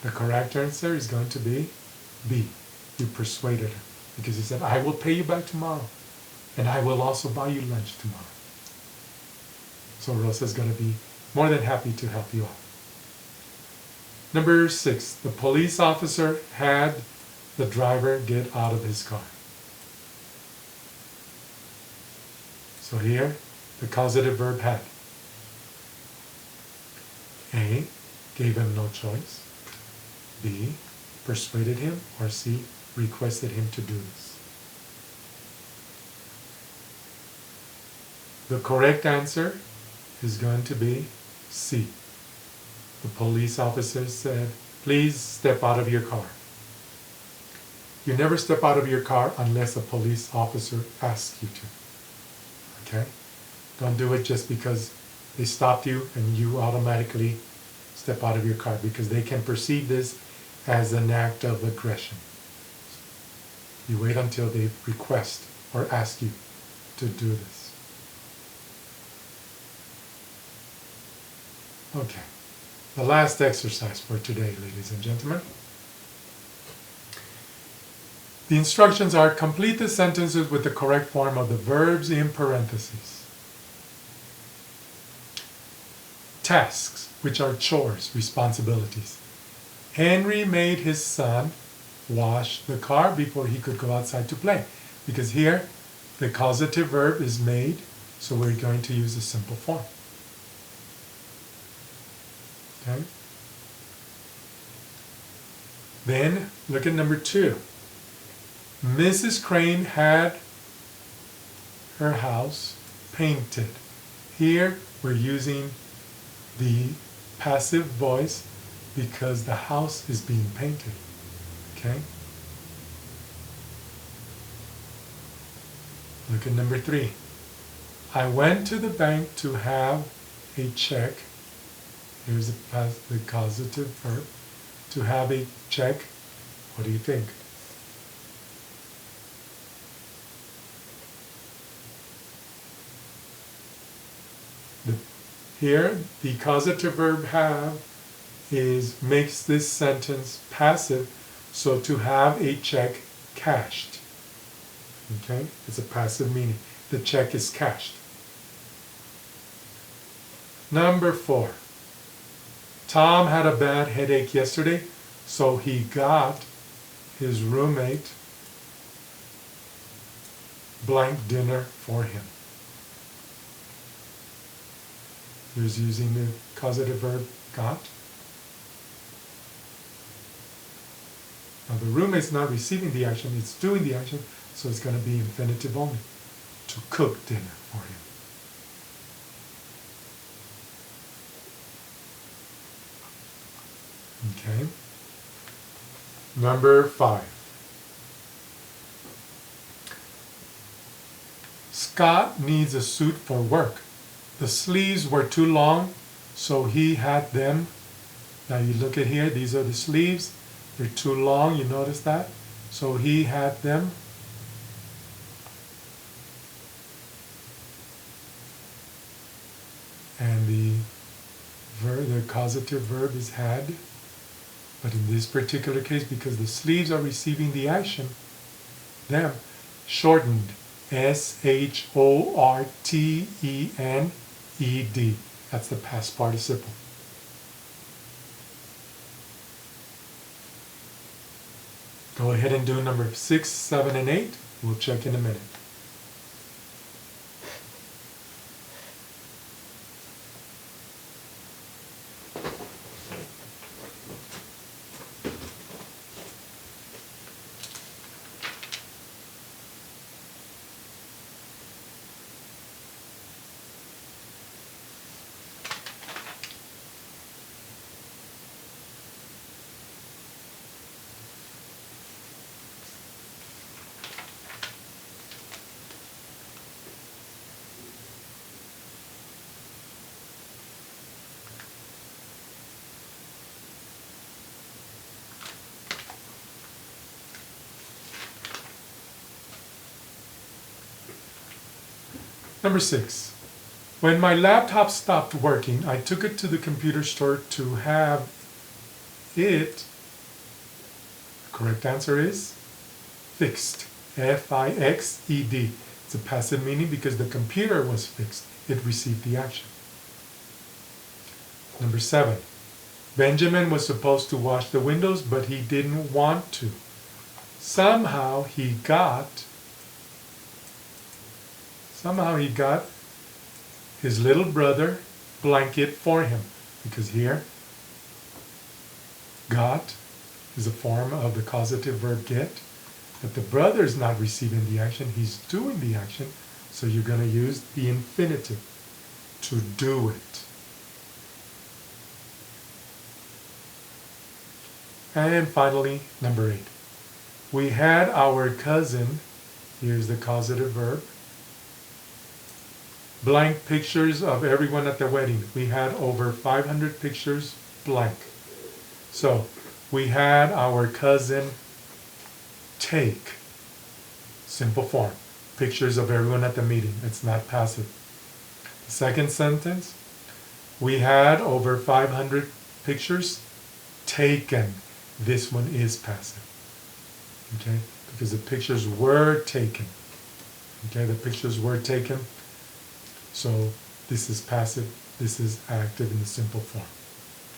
The correct answer is going to be B. You persuaded her. Because he said, I will pay you back tomorrow. And I will also buy you lunch tomorrow. So Rosa's going to be more than happy to help you out. Number 6. The police officer had the driver get out of his car. So here, the causative verb had. A, gave him no choice. B, persuaded him. Or C, requested him to do this. The correct answer is going to be C. The police officer said, please step out of your car. You never step out of your car unless a police officer asks you to. Okay? Don't do it just because they stopped you and you automatically step out of your car, because they can perceive this as an act of aggression. You wait until they request or ask you to do this. Okay. The last exercise for today, ladies and gentlemen. The instructions are: complete the sentences with the correct form of the verbs in parentheses. Tasks, which are chores, responsibilities. Henry made his son wash the car before he could go outside to play. Because here, the causative verb is made, so we're going to use a simple form. Okay? Then, look at number 2. Mrs. Crane had her house painted. Here, we're using the passive voice because the house is being painted. Okay? Look at number 3. I went to the bank to have a check. Here's the causative verb. To have a check. What do you think? Here, the causative verb have makes this sentence passive, so to have a check cashed. Okay? It's a passive meaning. The check is cashed. Number 4. Tom had a bad headache yesterday, so he got his roommate blank dinner for him. Here's using the causative verb got. Now the roommate's not receiving the action, it's doing the action, so it's going to be infinitive only. To cook dinner for him. Okay. Number 5. Scott needs a suit for work. The sleeves were too long, so he had them. Now you look at here, these are the sleeves. They're too long, you notice that? So he had them. And the causative verb is had. But in this particular case, because the sleeves are receiving the action, them, shortened. S-H-O-R-T-E-N-E-D. That's the past participle. Go ahead and do number 6, 7, and 8. We'll check in a minute. Number 6. When my laptop stopped working, I took it to the computer store to have it, correct answer is, fixed. F-I-X-E-D. It's a passive meaning because the computer was fixed. It received the action. Number 7. Benjamin was supposed to wash the windows, but he didn't want to. Somehow he got his little brother blanket for him. Because here, got is a form of the causative verb get. But the brother is not receiving the action, he's doing the action. So you're going to use the infinitive to do it. And finally, number 8. We had our cousin, here's the causative verb, blank pictures of everyone at the wedding. We had over 500 pictures blank. So we had our cousin take, simple form, pictures of everyone at the meeting. It's not passive. The second sentence, we had over 500 pictures taken. This one is passive. Okay? Because the pictures were taken. Okay, the pictures were taken. So this is passive, this is active in the simple form.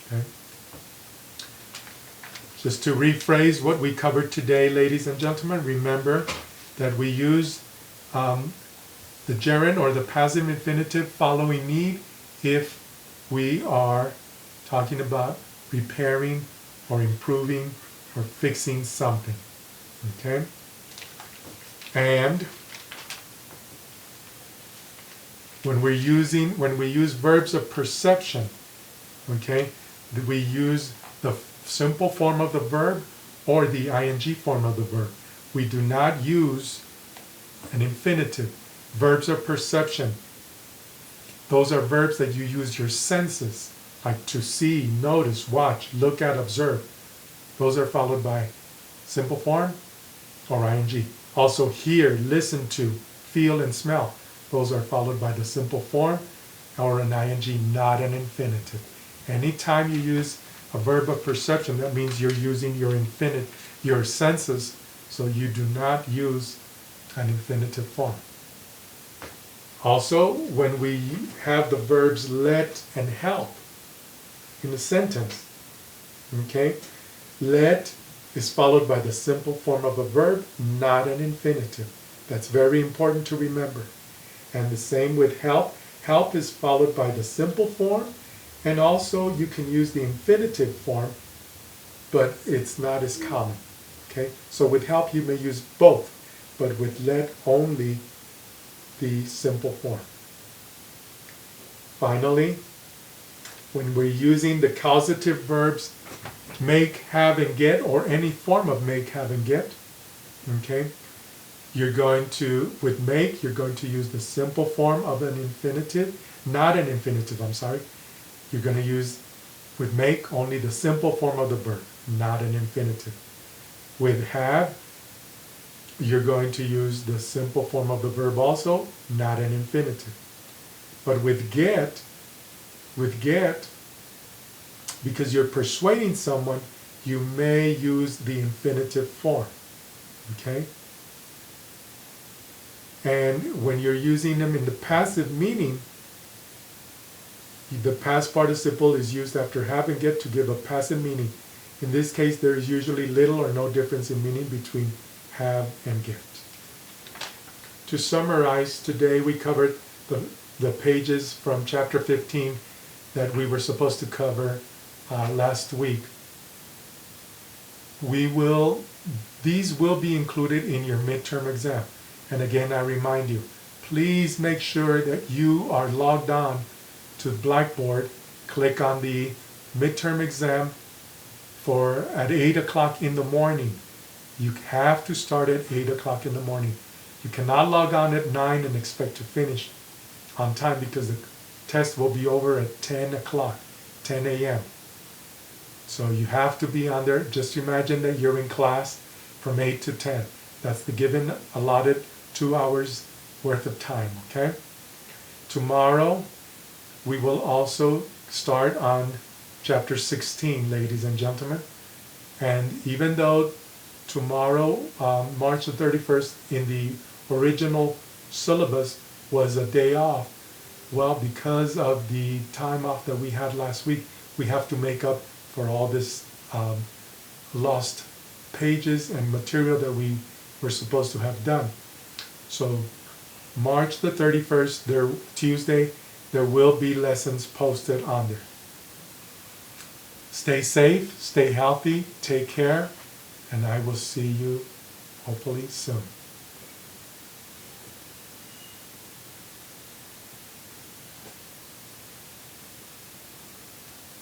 Okay? Just to rephrase what we covered today, ladies and gentlemen, remember that we use the gerund or the passive infinitive following need if we are talking about repairing or improving or fixing something. Okay? And when we use verbs of perception, okay, we use the simple form of the verb or the ing form of the verb. We do not use an infinitive. Verbs of perception, those are verbs that you use your senses, like to see, notice, watch, look at, observe. Those are followed by simple form or ing. Also hear, listen to, feel, and smell. Those are followed by the simple form or an ing, not an infinitive. Anytime you use a verb of perception, that means you're using your senses, so you do not use an infinitive form. Also, when we have the verbs let and help in a sentence, okay, let is followed by the simple form of a verb, not an infinitive. That's very important to remember. And the same with help. Help is followed by the simple form, and also you can use the infinitive form, but it's not as common. Okay? So with help you may use both, but with let only the simple form. Finally, when we're using the causative verbs make, have, and get, or any form of make, have, and get, okay, with make, you're going to use the simple form of an infinitive, not an infinitive, I'm sorry. You're going to use, with make, only the simple form of the verb, not an infinitive. With have, you're going to use the simple form of the verb also, not an infinitive. But with get, because you're persuading someone, you may use the infinitive form. Okay? And when you're using them in the passive meaning, the past participle is used after have and get to give a passive meaning. In this case, there is usually little or no difference in meaning between have and get. To summarize, today we covered the pages from chapter 15 that we were supposed to cover last week. These will be included in your midterm exam. And again, I remind you, please make sure that you are logged on to Blackboard. Click on the midterm exam at 8 o'clock in the morning. You have to start at 8 o'clock in the morning. You cannot log on at 9 and expect to finish on time because the test will be over at 10 o'clock, 10 a.m. So you have to be on there. Just imagine that you're in class from 8 to 10. That's the given allotted 2 hours worth of time, okay? Tomorrow, we will also start on chapter 16, ladies and gentlemen. And even though tomorrow, March the 31st, in the original syllabus was a day off, well, because of the time off that we had last week, we have to make up for all this lost pages and material that we were supposed to have done. So March the 31st, Tuesday, there will be lessons posted on there. Stay safe, stay healthy, take care, and I will see you hopefully soon.